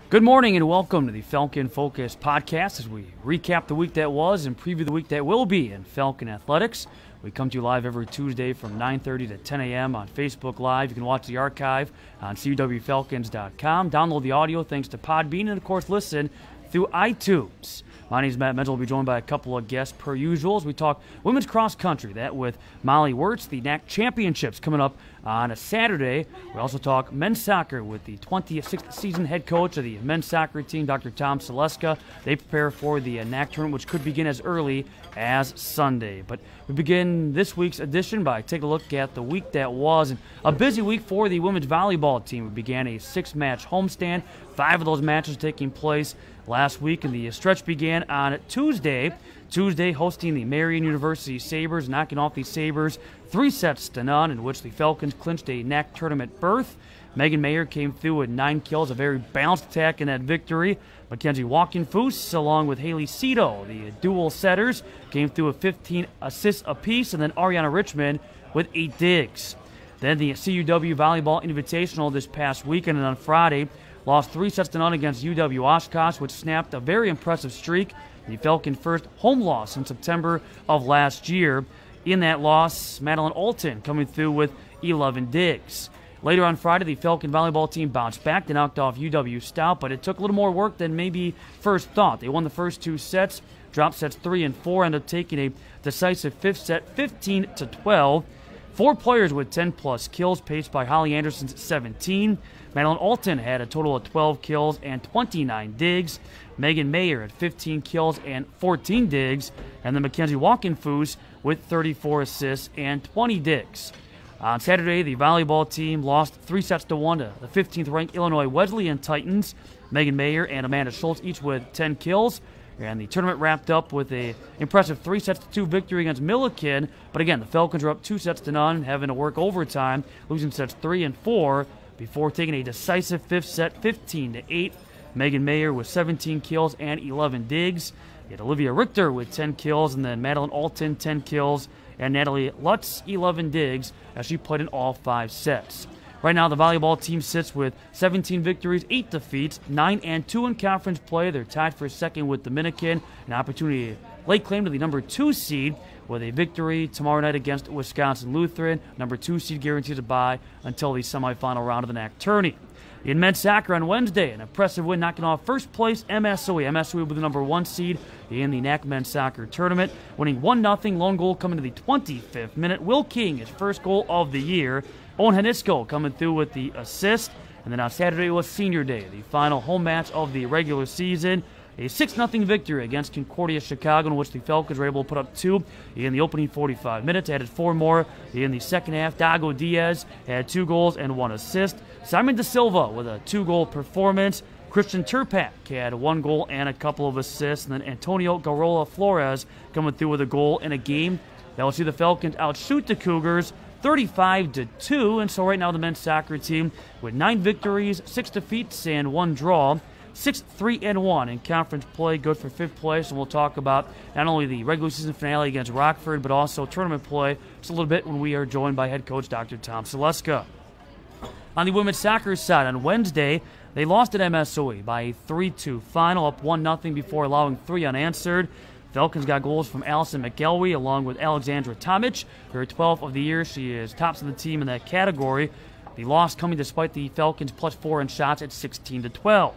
Good morning and welcome to the Falcon Focus podcast as we recap the week that was and preview the week that will be in Falcon athletics. We come to you live every Tuesday from 9:30 to 10 a.m. on Facebook Live. You can watch the archive on cuwfalcons.com. Download the audio thanks to Podbean and, of course, listen through iTunes. My name is Matt Menzl. We'll be joined by a couple of guests per usual as we talk women's cross country. That with Molly Wirtz, the Ncaa championships coming up on a Saturday. We also talk men's soccer with the 26th season head coach of the men's soccer team, Dr. Tom Saleska. They prepare for the Ncaa tournament, which could begin as early as Sunday. But we begin this week's edition by taking a look at the week that was. And a busy week for the women's volleyball team. We began a 6-match homestand. 5 of those matches taking place last week, and the stretch began on Tuesday. Tuesday hosting the Marian University Sabres, knocking off the Sabres 3-0, in which the Falcons clinched a Ncaa tournament berth. Megan Mayer came through with 9 kills, a very balanced attack in that victory. Mackenzie Walkenfuss, along with Haley Cito, the dual setters, came through with 15 assists apiece, and then Ariana Richmond with 8 digs. Then the CUW Volleyball Invitational this past weekend, and on Friday, lost 3-0 against UW Oshkosh, which snapped a very impressive streak. The Falcon first home loss in September of last year. In that loss, Madeline Alton coming through with 11 digs. Later on Friday, the Falcon volleyball team bounced back. They knocked off UW Stout, but it took a little more work than maybe first thought. They won the first 2 sets, dropped sets 3 and 4, ended up taking a decisive 5th set, 15-12. 4 players with 10-plus kills, paced by Holly Anderson's 17. Madeline Alton had a total of 12 kills and 29 digs. Megan Mayer had 15 kills and 14 digs. And then Mackenzie Walkenfuss with 34 assists and 20 digs. On Saturday, the volleyball team lost 3-1 to the 15th-ranked Illinois Wesleyan Titans. Megan Mayer and Amanda Schultz each with 10 kills. And the tournament wrapped up with an impressive 3-2 victory against Milliken. But again, the Falcons are up 2-0, having to work overtime, losing sets 3 and 4 before taking a decisive 5th set, 15-8. Megan Mayer with 17 kills and 11 digs. You had Olivia Richter with 10 kills, and then Madeline Alton 10 kills, and Natalie Lutz 11 digs as she played in all 5 sets. Right now, the volleyball team sits with 17 victories, 8 defeats, 9-2 in conference play. They're tied for second with Dominican, an opportunity to lay claim to the number 2 seed with a victory tomorrow night against Wisconsin Lutheran. Number 2 seed guarantees a bye until the semifinal round of the Ncaa tourney. In men's soccer on Wednesday, an impressive win knocking off first place MSOE. MSOE with the number 1 seed in the Ncaa men's soccer tournament, winning 1-0, lone goal coming to the 25th minute. Will King, his first goal of the year. Owen Henisko coming through with the assist. And then on Saturday was Senior Day, the final home match of the regular season. A 6-0 victory against Concordia Chicago, in which the Falcons were able to put up 2 in the opening 45 minutes. Added 4 more in the second half. Dago Diaz had 2 goals and 1 assist. Simon De Silva with a 2-goal performance. Christian Turpak had 1 goal and a couple of assists. And then Antonio Garola Flores coming through with a goal in a game that will see the Falcons outshoot the Cougars 35-2. And so right now the men's soccer team with 9 victories, 6 defeats, and 1 draw. 6-3-1 in conference play, good for 5th place. And we'll talk about not only the regular season finale against Rockford, but also tournament play just a little bit when we are joined by head coach Dr. Tom Saleska. On the women's soccer side, on Wednesday, they lost at MSOE by a 3-2 final, up 1-0 before allowing 3 unanswered. Falcons got goals from Allison McElwee along with Alexandra Tomic. Her 12th of the year. She is tops of the team in that category. The loss coming despite the Falcons +4 in shots at 16-12.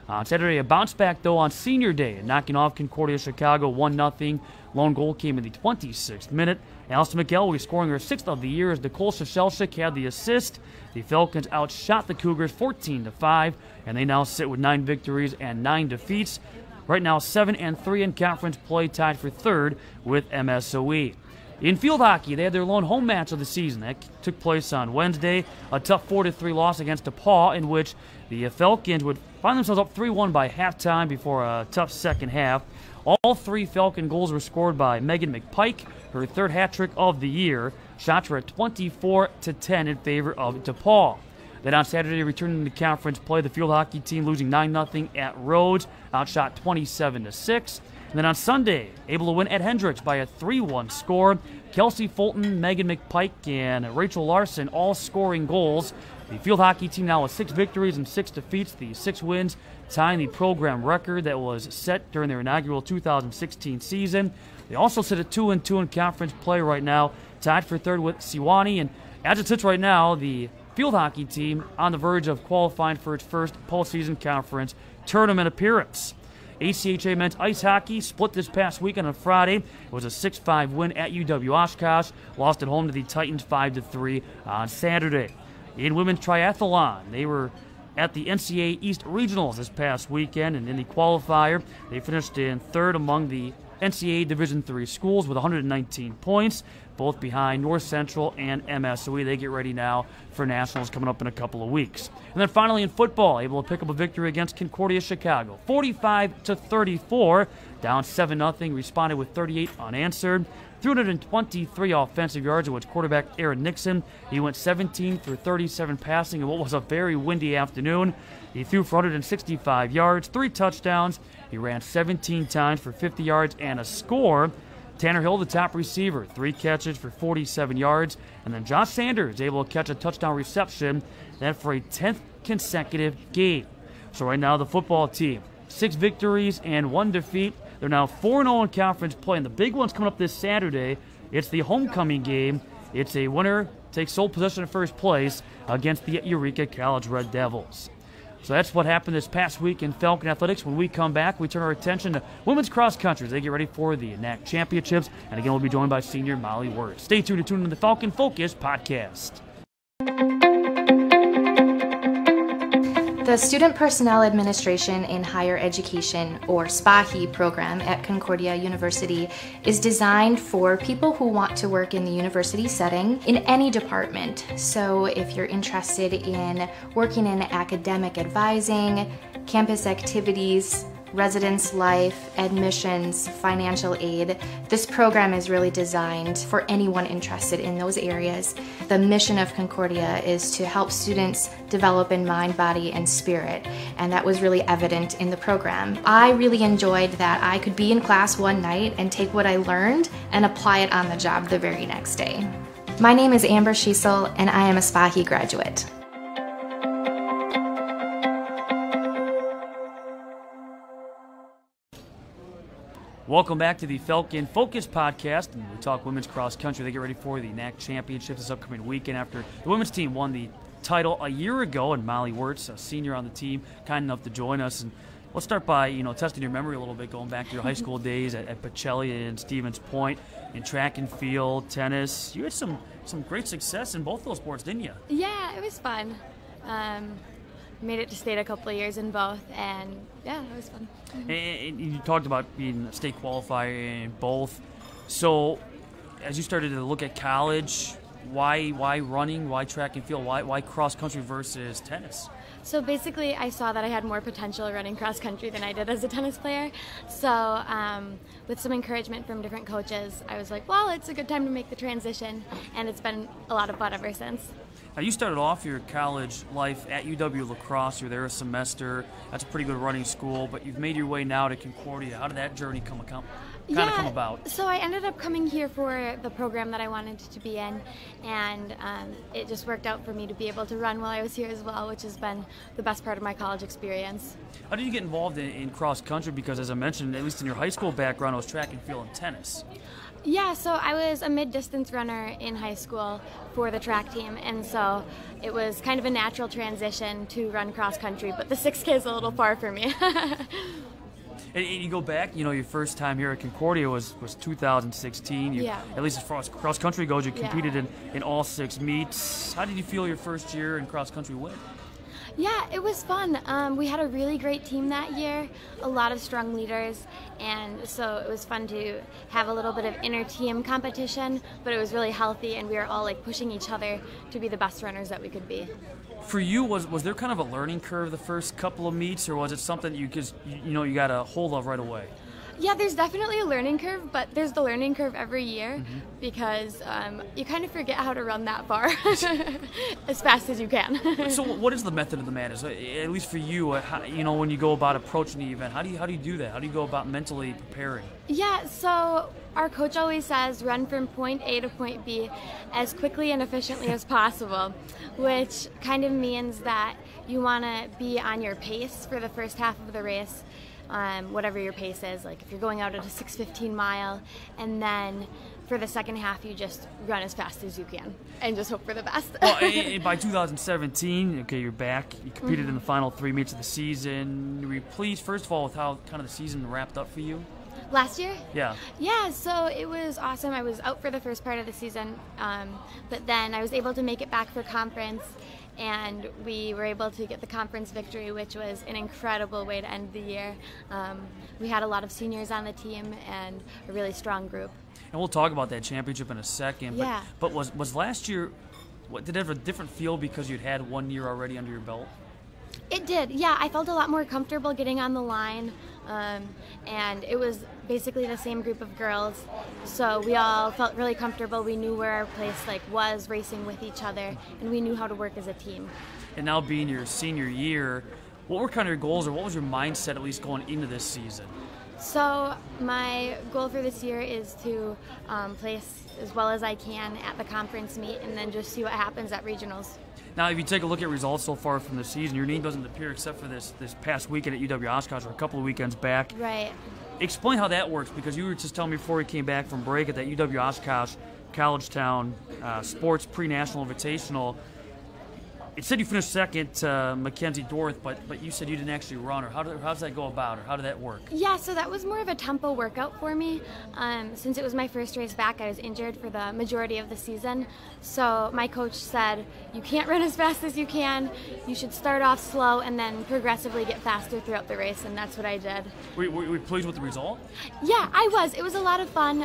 On Saturday, a bounce back, though, on Senior Day, knocking off Concordia Chicago 1-0. Lone goal came in the 26th minute. Allison McElwee scoring her 6th of the year as Nicole Shashelsik had the assist. The Falcons outshot the Cougars 14-5, and they now sit with 9 victories and 9 defeats. Right now, 7-3 in conference play, tied for 3rd with MSOE. In field hockey, they had their lone home match of the season. That took place on Wednesday. A tough 4-3 loss against DePaul, in which the Falcons would find themselves up 3-1 by halftime before a tough second half. All 3 Falcon goals were scored by Megan McPike, her 3rd hat trick of the year. Shots were at 24-10 in favor of DePaul. Then on Saturday, returning to conference play, the field hockey team losing 9-0 at Rhodes, outshot 27-6. And then on Sunday, able to win at Hendricks by a 3-1 score. Kelsey Fulton, Megan McPike, and Rachel Larson all scoring goals. The field hockey team now with 6 victories and 6 defeats, the 6 wins tying the program record that was set during their inaugural 2016 season. They also sit at 2-2 in conference play right now, tied for third with Sewanee. And as it sits right now, the field hockey team on the verge of qualifying for its first postseason conference tournament appearance. ACHA men's ice hockey split this past weekend on Friday. It was a 6-5 win at UW-Oshkosh, lost at home to the Titans 5-3 on Saturday. In women's triathlon, they were at the Ncaa East Regionals this past weekend, and in the qualifier, they finished in third among the Ncaa Division III schools with 119 points, both behind North Central and MSOE. They get ready now for nationals coming up in a couple of weeks. And then finally in football, able to pick up a victory against Concordia Chicago, 45-34, down 7-0, responded with 38 unanswered. 323 offensive yards, in which quarterback Aaron Nixon, he went 17 for 37 passing in what was a very windy afternoon. He threw for 165 yards, 3 touchdowns. He ran 17 times for 50 yards and a score. Tanner Hill, the top receiver, 3 catches for 47 yards. And then Josh Sanders able to catch a touchdown reception, that for a 10th consecutive game. So right now the football team, 6 victories and 1 defeat. They're now 4-0 in conference play, and the big one's coming up this Saturday. It's the homecoming game. It's a winner takes sole possession of first place against the Eureka College Red Devils. So that's what happened this past week in Falcon Athletics. When we come back, we turn our attention to women's cross country as they get ready for the Ncaa Championships. And again, we'll be joined by senior Molly Wirtz. Stay tuned to tune in to the Falcon Focus podcast. The Student Personnel Administration in Higher Education, or SPAHI program at Concordia University is designed for people who want to work in the university setting in any department. So if you're interested in working in academic advising, campus activities, residence life, admissions, financial aid, this program is really designed for anyone interested in those areas. The mission of Concordia is to help students develop in mind, body, and spirit, and that was really evident in the program. I really enjoyed that I could be in class one night and take what I learned and apply it on the job the very next day. My name is Amber Schiesel, and I am a SPAHI graduate. Welcome back to the Falcon Focus podcast, and we talk women's cross country. They get ready for the Ncaa Championships this upcoming weekend after the women's team won the title a year ago, and Molly Wirtz, a senior on the team, kind enough to join us. And let's start by testing your memory a little bit, going back to your high school days at Pacelli and Stevens Point, in track and field, tennis. You had some great success in both those sports, didn't you? Yeah, it was fun. Made it to state a couple of years in both, and yeah, it was fun. And you talked about being a state qualifier in both. So as you started to look at college, why running, why track and field, why cross country versus tennis? So basically I saw that I had more potential running cross country than I did as a tennis player. So with some encouragement from different coaches, I was like, well, it's a good time to make the transition, and it's been a lot of fun ever since. Now, you started off your college life at UW-La Crosse. You were there a semester. That's a pretty good running school, but you've made your way now to Concordia. How did that journey come about? So I ended up coming here for the program that I wanted to be in, and it just worked out for me to be able to run while I was here as well, which has been the best part of my college experience. How did you get involved in cross country? Because as I mentioned, at least in your high school background, it was track and field and tennis. Yeah, so I was a mid-distance runner in high school for the track team, and so it was kind of a natural transition to run cross country, but the 6K is a little far for me. And you go back, your first time here at Concordia was 2016. Yeah. At least as far as cross country goes, you competed in all 6 meets. How did you feel your first year in cross country went? Yeah, it was fun. We had a really great team that year, a lot of strong leaders, and so it was fun to have a little bit of inter-team competition, but it was really healthy, and we were all pushing each other to be the best runners that we could be. For you, was there kind of a learning curve the first couple of meets, or was it something you got a hold of right away? Yeah, there's definitely a learning curve, but there's the learning curve every year because you kind of forget how to run that bar as fast as you can. So what is the method of the madness? At least for you, when you go about approaching the event, how do you do that? How do you go about mentally preparing? Yeah, so our coach always says run from point A to point B as quickly and efficiently as possible, which kind of means that you want to be on your pace for the first half of the race, whatever your pace is. Like if you're going out at a 6:15 mile, and then for the second half you just run as fast as you can and just hope for the best. Well, by 2017, okay, you're back. You competed in the final 3 meets of the season. Were you pleased, first of all, with how kind of the season wrapped up for you? Last year? Yeah. Yeah, so it was awesome. I was out for the first part of the season, but then I was able to make it back for conference, and we were able to get the conference victory, which was an incredible way to end the year. We had a lot of seniors on the team and a really strong group. And we'll talk about that championship in a second. Yeah. But was last year, did it have a different feel because you'd had 1 year already under your belt? It did, yeah. I felt a lot more comfortable getting on the line, and it was basically the same group of girls, so we all felt really comfortable. We knew where our place was racing with each other, and we knew how to work as a team. And now being your senior year, what were kind of your goals, or what was your mindset at least going into this season? So my goal for this year is to place as well as I can at the conference meet, and then just see what happens at regionals. Now, if you take a look at results so far from the season, your name doesn't appear except for this past weekend at UW-Oshkosh, or a couple of weekends back. Right. Explain how that works, because you were just telling me before we came back from break at that UW-Oshkosh College Town Sports Pre-National Invitational. It said you finished second to Mackenzie Dorth, but you said you didn't actually run, or how does that go about, or how did that work? Yeah, so that was more of a tempo workout for me. Since it was my first race back, I was injured for the majority of the season. So my coach said, you can't run as fast as you can. You should start off slow and then progressively get faster throughout the race, and that's what I did. Were you pleased with the result? Yeah, I was. It was a lot of fun.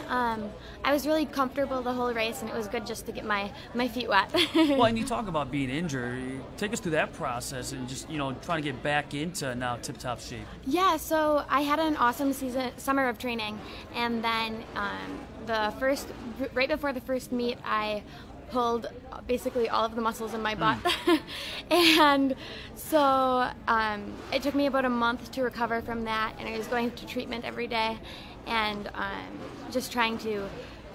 I was really comfortable the whole race, and it was good just to get my feet wet. Well, and you talk about being injured. Take us through that process and just, trying to get back into now tip-top shape. Yeah, so I had an awesome summer of training, and then right before the first meet, I pulled basically all of the muscles in my butt. And so it took me about a month to recover from that, and I was going to treatment every day and just trying to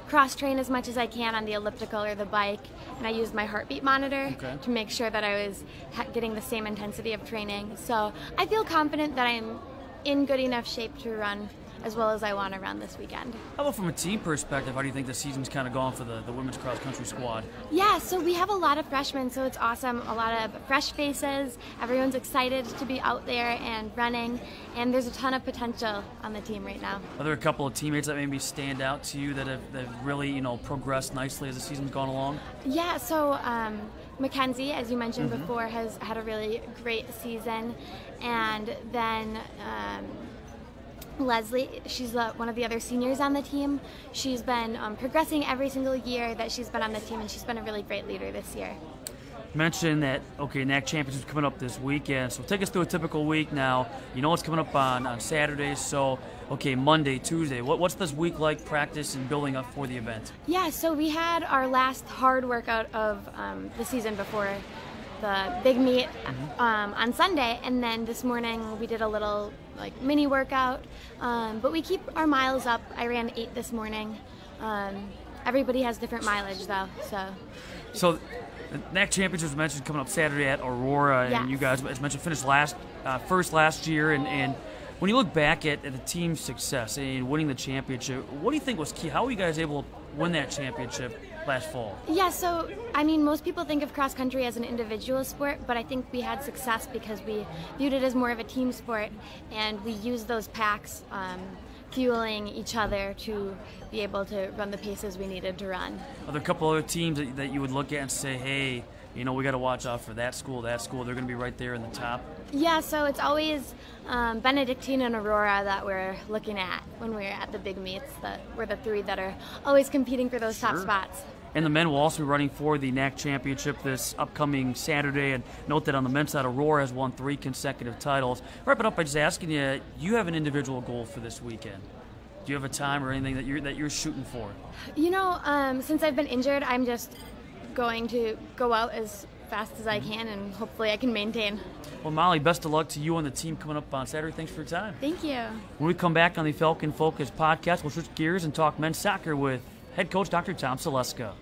cross-train as much as I can on the elliptical or the bike, and I used my heartbeat monitor to make sure that I was getting the same intensity of training. So I feel confident that I'm in good enough shape to run as well as I want to run this weekend. How about from a team perspective, how do you think the season's kind of gone for the women's cross-country squad? Yeah, so we have a lot of freshmen, so it's awesome. A lot of fresh faces. Everyone's excited to be out there and running, and there's a ton of potential on the team right now. Are there a couple of teammates that maybe stand out to you that have really, progressed nicely as the season's gone along? Yeah, so Mackenzie, as you mentioned before, has had a really great season, and then Leslie, she's one of the other seniors on the team. She's been progressing every single year that she's been on the team, and she's been a really great leader this year. You mentioned that, Ncaa Championship's coming up this weekend, so take us through a typical week now. You know what's coming up on Saturdays, so, Monday, Tuesday. What's this week like, practice and building up for the event? Yeah, so we had our last hard workout of the season before the big meet on Sunday, and then this morning we did a little mini workout, but we keep our miles up. I ran 8 this morning. Everybody has different mileage though, so the Ncaa Championship was mentioned coming up Saturday at Aurora, and you guys, as mentioned, finished first last year, and when you look back at the team's success in winning the championship, what do you think was key? How were you guys able to win that championship last fall? Yeah, so most people think of cross country as an individual sport, but I think we had success because we viewed it as more of a team sport, and we used those packs fueling each other to be able to run the paces we needed to run. Are there a couple other teams that you would look at and say, hey, we got to watch out for that school, they're going to be right there in the top? Yeah, so it's always Benedictine and Aurora that we're looking at when we're at the big meets. We're the 3 that are always competing for those top spots. And the men will also be running for the Ncaa Championship this upcoming Saturday. And note that on the men's side, Aurora has won 3 consecutive titles. Wrap it up by just asking you, you have an individual goal for this weekend? Do you have a time or anything that you're shooting for? Since I've been injured, I'm just going to go out as fast as I can, and hopefully I can maintain. Well, Molly, best of luck to you and the team coming up on Saturday. Thanks for your time. Thank you. When we come back on the Falcon Focus podcast, we'll switch gears and talk men's soccer with head coach Dr. Tom Saleska.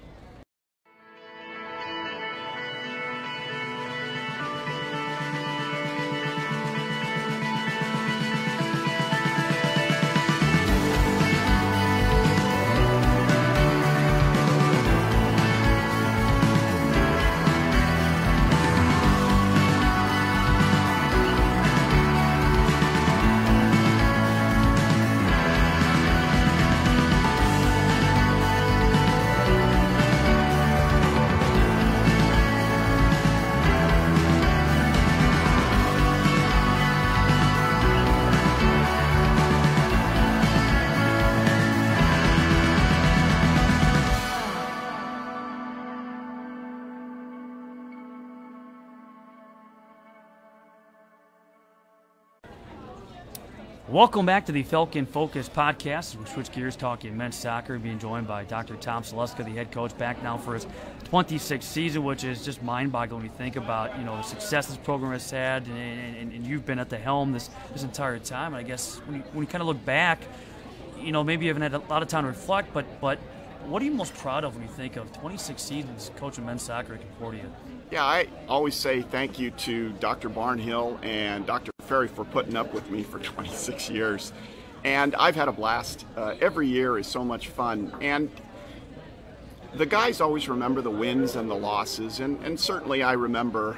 Welcome back to the Falcon Focus podcast. We switch gears talking men's soccer, being joined by Dr. Tom Saleska, the head coach, back now for his 26th season, which is just mind-boggling when you think about the success this program has had, and you've been at the helm this entire time. And I guess when you kind of look back, maybe you haven't had a lot of time to reflect, but what are you most proud of when you think of 26 seasons coaching men's soccer at Concordia? Yeah, I always say thank you to Dr. Barnhill and Dr. Ferry for putting up with me for 26 years. And I've had a blast. Every year is so much fun. And the guys always remember the wins and the losses, and certainly I remember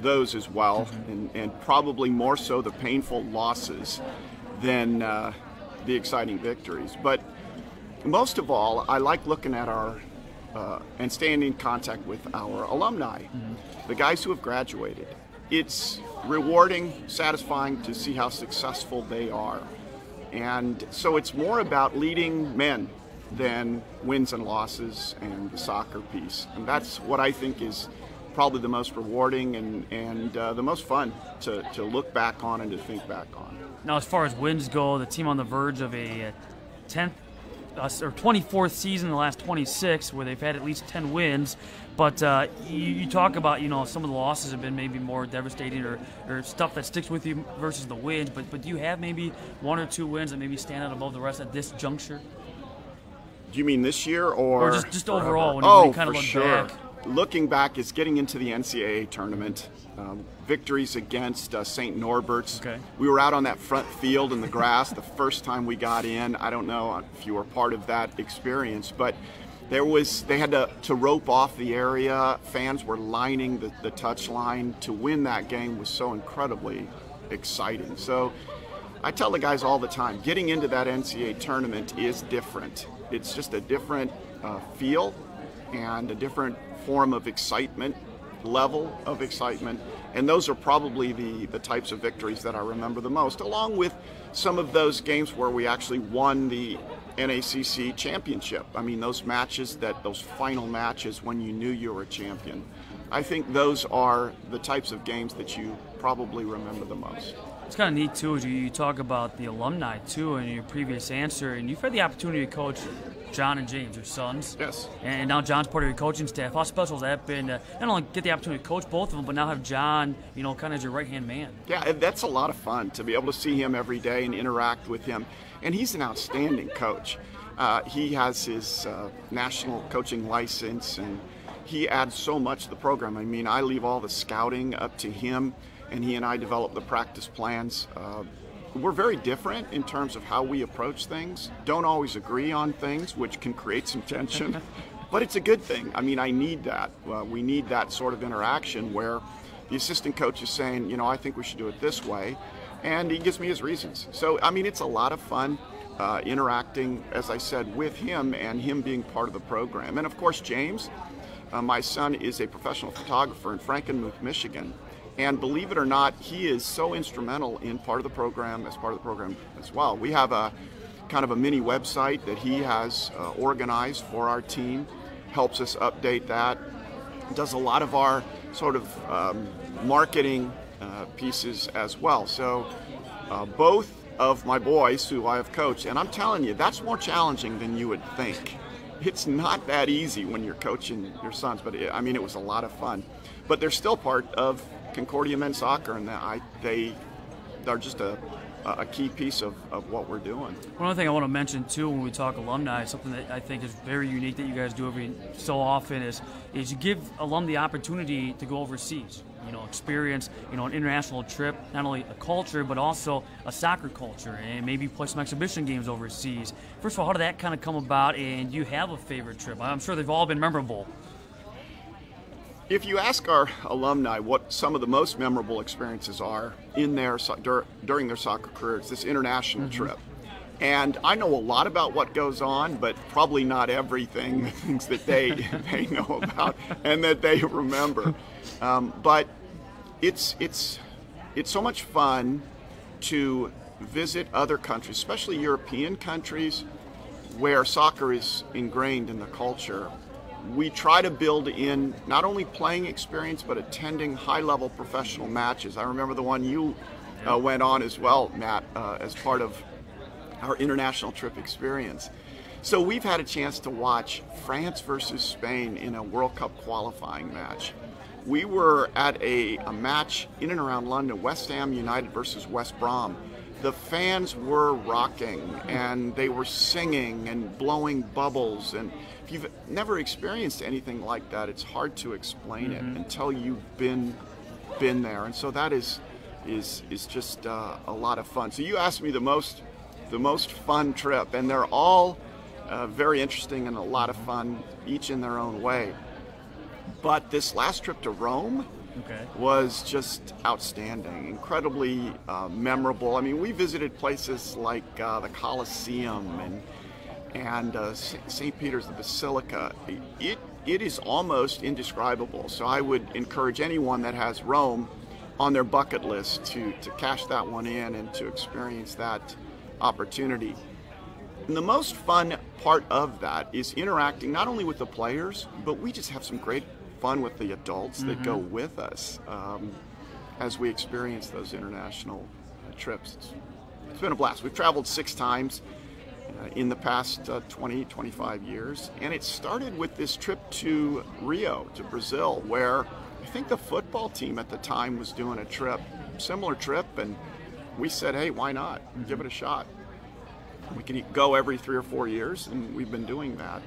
those as well, and probably more so the painful losses than the exciting victories. But most of all, I like looking at our and staying in contact with our alumni, the guys who have graduated. It's rewarding, satisfying to see how successful they are. And so it's more about leading men than wins and losses and the soccer piece. And that's what I think is probably the most rewarding and the most fun to look back on and to think back on. Now, as far as wins go, the team on the verge of a 10th or 24th season in the last 26 where they've had at least 10 wins, but you talk about some of the losses have been maybe more devastating or stuff that sticks with you versus the wins, but do you have maybe one or two wins that maybe stand out above the rest at this juncture? Do you mean this year or just overall when you kind of look sure. back? Looking back is getting into the Ncaa tournament. Victories against St. Norbert's. Okay. We were out on that front field in the grass the first time we got in. I don't know if you were part of that experience, but they had to rope off the area. Fans were lining the touch line. To win that game was so incredibly exciting. So I tell the guys all the time, getting into that Ncaa tournament is different. It's just a different feel and a different form of excitement, level of excitement, and those are probably the types of victories that I remember the most, along with some of those games where we actually won the NACC championship. I mean, those final matches when you knew you were a champion. I think those are the types of games that you probably remember the most. It's kind of neat, too, as you talk about the alumni, too, in your previous answer, and you've had the opportunity to coach John and James, your sons. Yes. And now John's part of your coaching staff. How special has that been to not only get the opportunity to coach both of them, but now have John, kind of as your right-hand man? Yeah, that's a lot of fun to be able to see him every day and interact with him. And he's an outstanding coach. He has his national coaching license, and he adds so much to the program. I mean, I leave all the scouting up to him, and he and I develop the practice plans. We're very different in terms of how we approach things. Don't always agree on things, which can create some tension, but it's a good thing. I mean, I need that. We need that sort of interaction where the assistant coach is saying, I think we should do it this way, and he gives me his reasons. So, I mean, it's a lot of fun interacting, as I said, with him and him being part of the program. And of course, James, my son, is a professional photographer in Frankenmuth, Michigan. And believe it or not, he is so instrumental in part of the program as well. We have a kind of a mini website that he has organized for our team, helps us update that, does a lot of our sort of marketing pieces as well. So both of my boys who I have coached, and I'm telling you, that's more challenging than you would think. It's not that easy when you're coaching your sons, but I mean, it was a lot of fun. But they're still part of Concordia men's soccer, and they're just a key piece of what we're doing. One other thing I want to mention too when we talk alumni, something that I think is very unique that you guys do every so often is you give alum the opportunity to go overseas. Experience, an international trip, not only a culture, but also a soccer culture, and maybe play some exhibition games overseas. First of all, how did that kind of come about, and do you have a favorite trip? I'm sure they've all been memorable. If you ask our alumni what some of the most memorable experiences are in during their soccer careers, this international trip. And I know a lot about what goes on, but probably not everything, things that they know about and that they remember. But it's so much fun to visit other countries, especially European countries where soccer is ingrained in the culture. We try to build in not only playing experience, but attending high-level professional matches. I remember the one you went on as well, Matt, as part of our international trip experience. So we've had a chance to watch France versus Spain in a World Cup qualifying match. We were at a match in and around London, West Ham United versus West Brom. The fans were rocking, and they were singing and blowing bubbles. And if you've never experienced anything like that, it's hard to explain it until you've been there. And so that is just a lot of fun. So you asked me the most fun trip, and they're all very interesting and a lot of fun, each in their own way. But this last trip to Rome was just outstanding, incredibly memorable. I mean, we visited places like the Colosseum and St. Peter's, the Basilica. It is almost indescribable. So I would encourage anyone that has Rome on their bucket list to cash that one in and to experience that opportunity. And the most fun part of that is interacting not only with the players, but we just have some great fun with the adults that go with us as we experience those international trips. It's been a blast. We've traveled 6 times in the past 25 years, and it started with this trip to Rio, to Brazil, where I think the football team at the time was doing a similar trip, and we said, hey, why not? Give it a shot. We can go every 3 or 4 years, and we've been doing that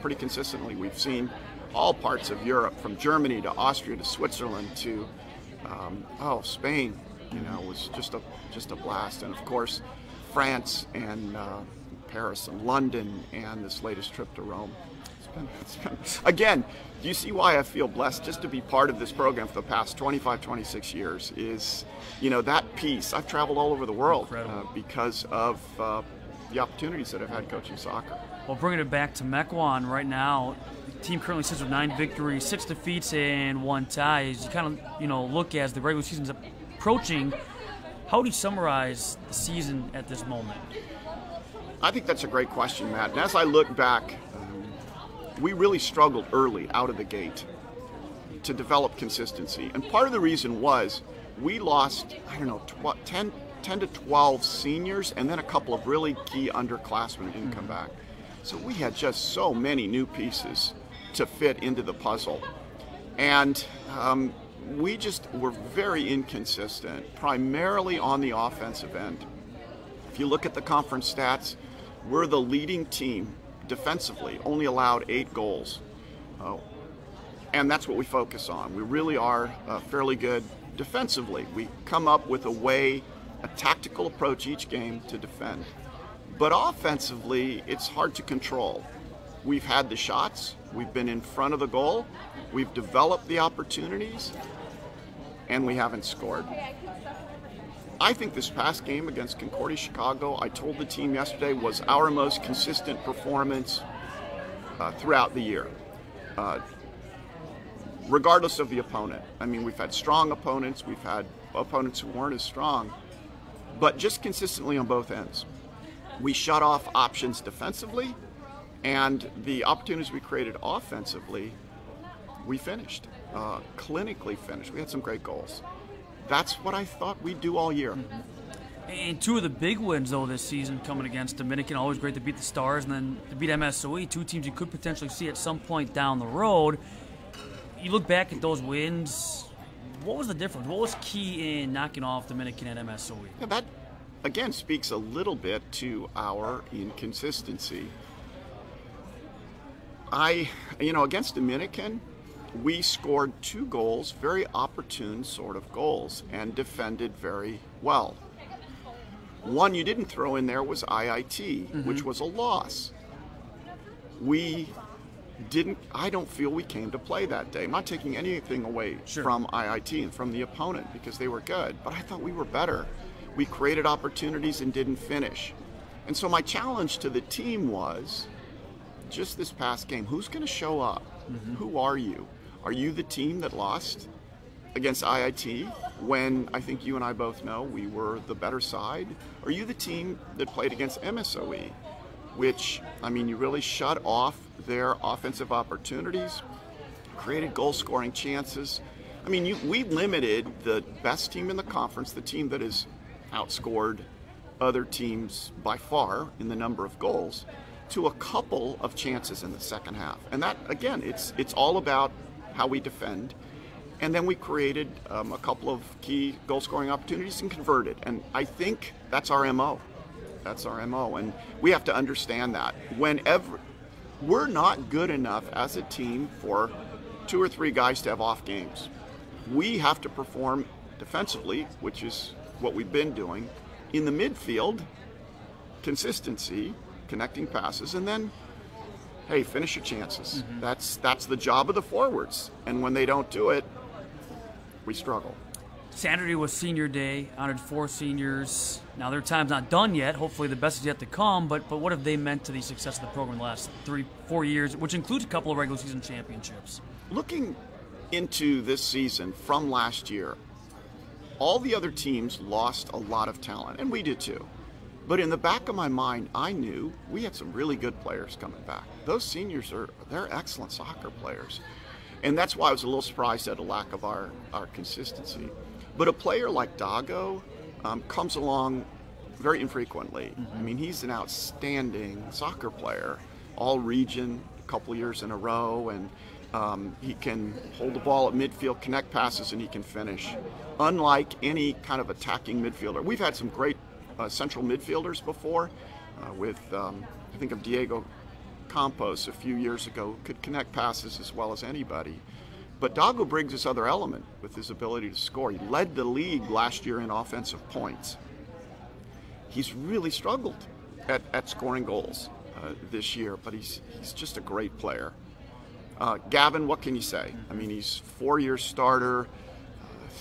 pretty consistently. We've seen all parts of Europe, from Germany to Austria to Switzerland to Spain. Was just a blast, and of course France and Paris and London, and this latest trip to Rome. It's been again. Do you see why I feel blessed just to be part of this program for the past 25, 26 years? Is that piece. I've traveled all over the world because of the opportunities that I've had coaching soccer. Well, bringing it back to Mequon right now, the team currently sits with 9 victories, 6 defeats, and 1 tie. As you kind of look as the regular season's approaching, how do you summarize the season at this moment? I think that's a great question, Matt. And as I look back, we really struggled early out of the gate to develop consistency. And part of the reason was we lost, 10 to 12 seniors, and then a couple of really key underclassmen didn't come back. So we had just so many new pieces to fit into the puzzle. And we just were very inconsistent, primarily on the offensive end. If you look at the conference stats, we're the leading team defensively, only allowed 8 goals. And that's what we focus on. We really are fairly good defensively. We come up with a tactical approach each game to defend. But offensively, it's hard to control. We've had the shots, we've been in front of the goal, we've developed the opportunities, and we haven't scored. I think this past game against Concordia Chicago, I told the team yesterday, was our most consistent performance throughout the year, regardless of the opponent. I mean, we've had strong opponents, we've had opponents who weren't as strong, but just consistently on both ends. We shut off options defensively, and the opportunities we created offensively, we finished, clinically finished. We had some great goals. That's what I thought we'd do all year. And two of the big wins, though, this season coming against Dominican. Always great to beat the Stars and then to beat MSOE, two teams you could potentially see at some point down the road. You look back at those wins, what was the difference? What was key in knocking off Dominican and MSOE? Yeah, that, again, speaks a little bit to our inconsistency. Against Dominican, we scored 2 goals, very opportune sort of goals, and defended very well. One you didn't throw in there was IIT, which was a loss. I don't feel we came to play that day. I'm not taking anything away from IIT and from the opponent because they were good, but I thought we were better. We created opportunities and didn't finish. And so my challenge to the team was, just this past game, who's going to show up? Who are you? Are you the team that lost against IIT when I think you and I both know we were the better side? Are you the team that played against MSOE, which, you really shut off their offensive opportunities, created goal-scoring chances? We limited the best team in the conference, the team that has outscored other teams by far in the number of goals, to a couple of chances in the second half. And that, again, it's all about how we defend. And then we created a couple of key goal-scoring opportunities and converted. And I think that's our MO. That's our MO. And we have to understand that. Whenever we're not good enough as a team for 2 or 3 guys to have off games. We have to perform defensively, which is what we've been doing. In the midfield, consistency, connecting passes, and then, hey, finish your chances. That's the job of the forwards. And when they don't do it, we struggle. Saturday was senior day, honored 4 seniors. Now their time's not done yet. Hopefully the best is yet to come, but what have they meant to the success of the program the last 3-4 years, which includes a couple of regular season championships? Looking into this season from last year, all the other teams lost a lot of talent, and we did too. But in the back of my mind, I knew we had some really good players coming back. Those seniors they're excellent soccer players. And that's why I was a little surprised at a lack of our consistency. But a player like Dago comes along very infrequently. He's an outstanding soccer player, all region, a couple years in a row, and he can hold the ball at midfield, connect passes, and he can finish. Unlike any kind of attacking midfielder. We've had some great central midfielders before, I think of Diego Campos a few years ago, could connect passes as well as anybody. But Dago brings this other element with his ability to score. He led the league last year in offensive points. He's really struggled at scoring goals this year, but he's just a great player. Gavin, what can you say? He's 4-year starter,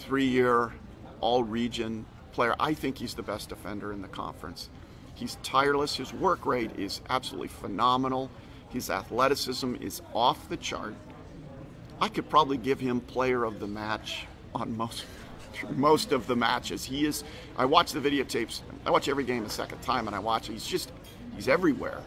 3-year all-region player. I think he's the best defender in the conference. He's tireless. His work rate is absolutely phenomenal. His athleticism is off the chart. I could probably give him player of the match on most of the matches. I watch the videotapes. I watch every game a second time, and I watch it. He's everywhere.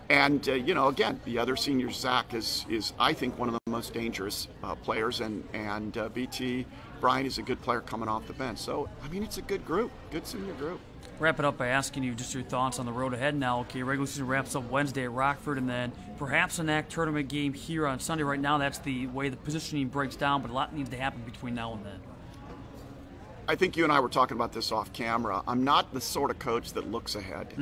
Again, the other senior, Zach, is I think one of the most dangerous players, and BT Brian is a good player coming off the bench. So it's a good group, good senior group. Wrap it up by asking you just your thoughts on the road ahead now. Okay, regular season wraps up Wednesday at Rockford, and then perhaps a Ncaa tournament game here on Sunday. Right now, that's the way the positioning breaks down, but a lot needs to happen between now and then. I think you and I were talking about this off camera. I'm not the sort of coach that looks ahead.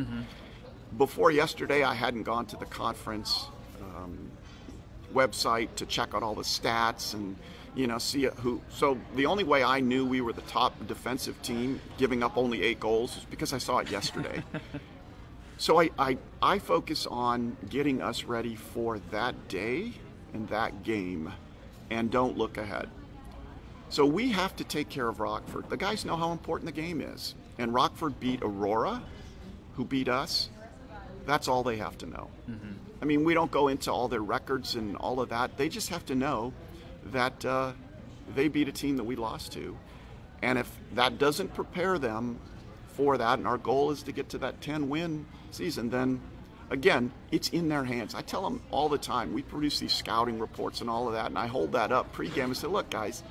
Before yesterday, I hadn't gone to the conference website to check out all the stats and see who. So the only way I knew we were the top defensive team, giving up only 8 goals, is because I saw it yesterday. So I focus on getting us ready for that day and that game, and don't look ahead. So we have to take care of Rockford. The guys know how important the game is, and Rockford beat Aurora, who beat us. That's all they have to know. We don't go into all their records and all of that. They just have to know that they beat a team that we lost to. And if that doesn't prepare them for that, and our goal is to get to that 10-win season, then, again, it's in their hands. I tell them all the time, we produce these scouting reports and all of that, and I hold that up pregame and say, look, guys,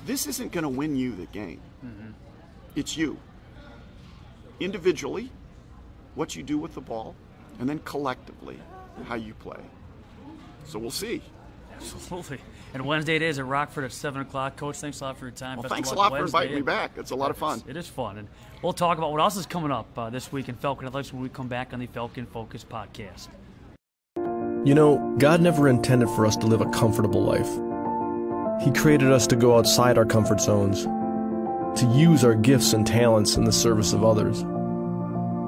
this isn't going to win you the game. It's you. individually, what you do with the ball, and then collectively, how you play. So we'll see. Absolutely. And Wednesday it is at Rockford at 7 o'clock. Coach, thanks a lot for your time. Well, thanks a lot for inviting me back. It's a lot of fun. It is fun. And we'll talk about what else is coming up this week in Falcon Athletics when we come back on the Falcon Focus podcast. You know, God never intended for us to live a comfortable life. He created us to go outside our comfort zones, to use our gifts and talents in the service of others,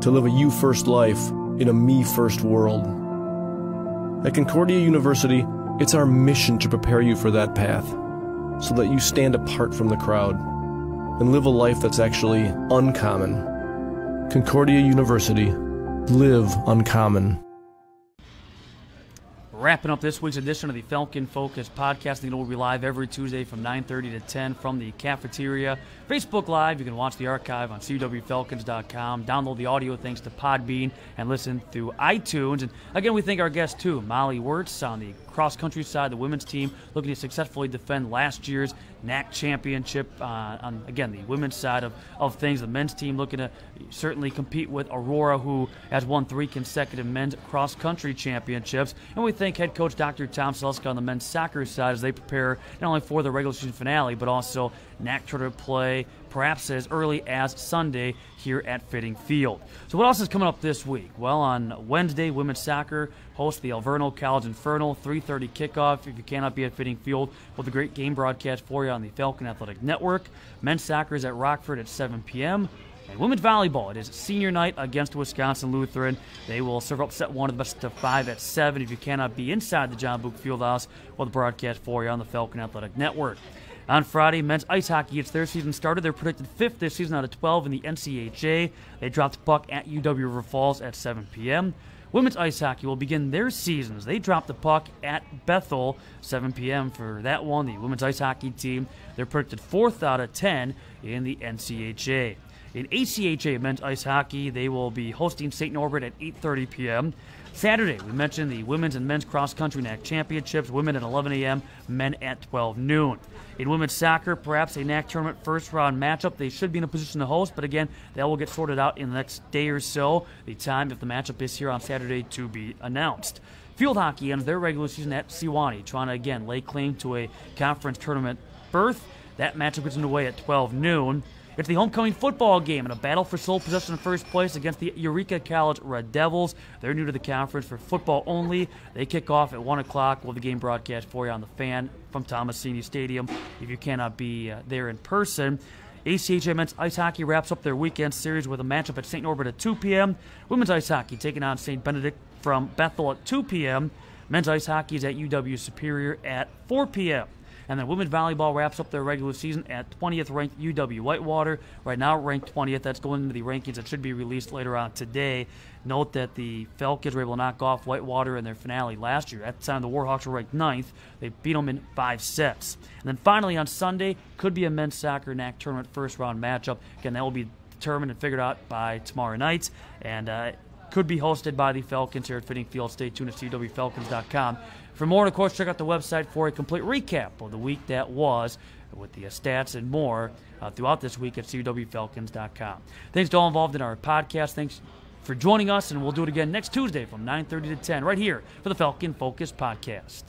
to live a you-first life in a me-first world. At Concordia University, it's our mission to prepare you for that path, so that you stand apart from the crowd and live a life that's actually uncommon. Concordia University. Live uncommon. Wrapping up this week's edition of the Falcon Focus podcast. We'll be live every Tuesday from 9:30 to 10 from the cafeteria. Facebook Live, you can watch the archive on cwfalcons.com. Download the audio thanks to Podbean and listen through iTunes. And again, we thank our guests too, Molly Wirtz on the cross-country side, the women's team looking to successfully defend last year's Ncaa championship. On, again, the women's side of things, the men's team looking to certainly compete with Aurora, who has won 3 consecutive men's cross-country championships. And we thank head coach Dr. Tom Saleska on the men's soccer side as they prepare not only for the regular season finale, but also Ncaa tournament play, perhaps as early as Sunday here at Fitting Field. So what else is coming up this week? Well, on Wednesday, women's soccer hosts the Alverno College Inferno, 3:30 kickoff. If you cannot be at Fitting Field, we'll have a great game broadcast for you on the Falcon Athletic Network. Men's soccer is at Rockford at 7 p.m. And women's volleyball, it is senior night against Wisconsin Lutheran. They will serve up set 1 of the best of 5 at 7. If you cannot be inside the John Book Fieldhouse, we'll have the broadcast for you on the Falcon Athletic Network. On Friday, men's ice hockey gets their season started. They're predicted 5th this season out of 12 in the Ncaa. They dropped the puck at UW River Falls at 7 p.m. Women's ice hockey will begin their seasons. They dropped the puck at Bethel, 7 p.m. for that one. The women's ice hockey team, they're predicted 4th out of 10 in the Ncaa. In ACHA men's ice hockey, they will be hosting St. Norbert at 8:30 p.m. Saturday, we mentioned the women's and men's cross-country Ncaa championships, women at 11 a.m., men at 12 noon. In women's soccer, perhaps a Ncaa tournament first-round matchup. They should be in a position to host, but again, that will get sorted out in the next day or so. The time, if the matchup is here on Saturday, to be announced. Field hockey ends their regular season at Sewanee, trying to, again, lay claim to a conference tournament berth. That matchup gets underway at 12 noon. It's the homecoming football game in a battle for sole possession in first place against the Eureka College Red Devils. They're new to the conference for football only. They kick off at 1 o'clock. We'll have the game broadcast for you on the Fan from Thomasini Stadium if you cannot be there in person. ACHA men's ice hockey wraps up their weekend series with a matchup at St. Norbert at 2 p.m. Women's ice hockey taking on St. Benedict from Bethel at 2 p.m. Men's ice hockey is at UW Superior at 4 p.m. And then women's volleyball wraps up their regular season at 20th ranked UW Whitewater. Right now ranked 20th. That's going into the rankings that should be released later on today. Note that the Falcons were able to knock off Whitewater in their finale last year. At the time, the Warhawks were ranked 9th. They beat them in 5 sets. And then finally on Sunday, could be a men's soccer Ncaa tournament first-round matchup. Again, that will be determined and figured out by tomorrow night. And could be hosted by the Falcons here at Fitting Field. Stay tuned at cwfalcons.com. For more, of course, check out the website for a complete recap of the week that was with the stats and more throughout this week at cwfalcons.com. Thanks to all involved in our podcast. Thanks for joining us, and we'll do it again next Tuesday from 9:30 to 10 right here for the Falcon Focus podcast.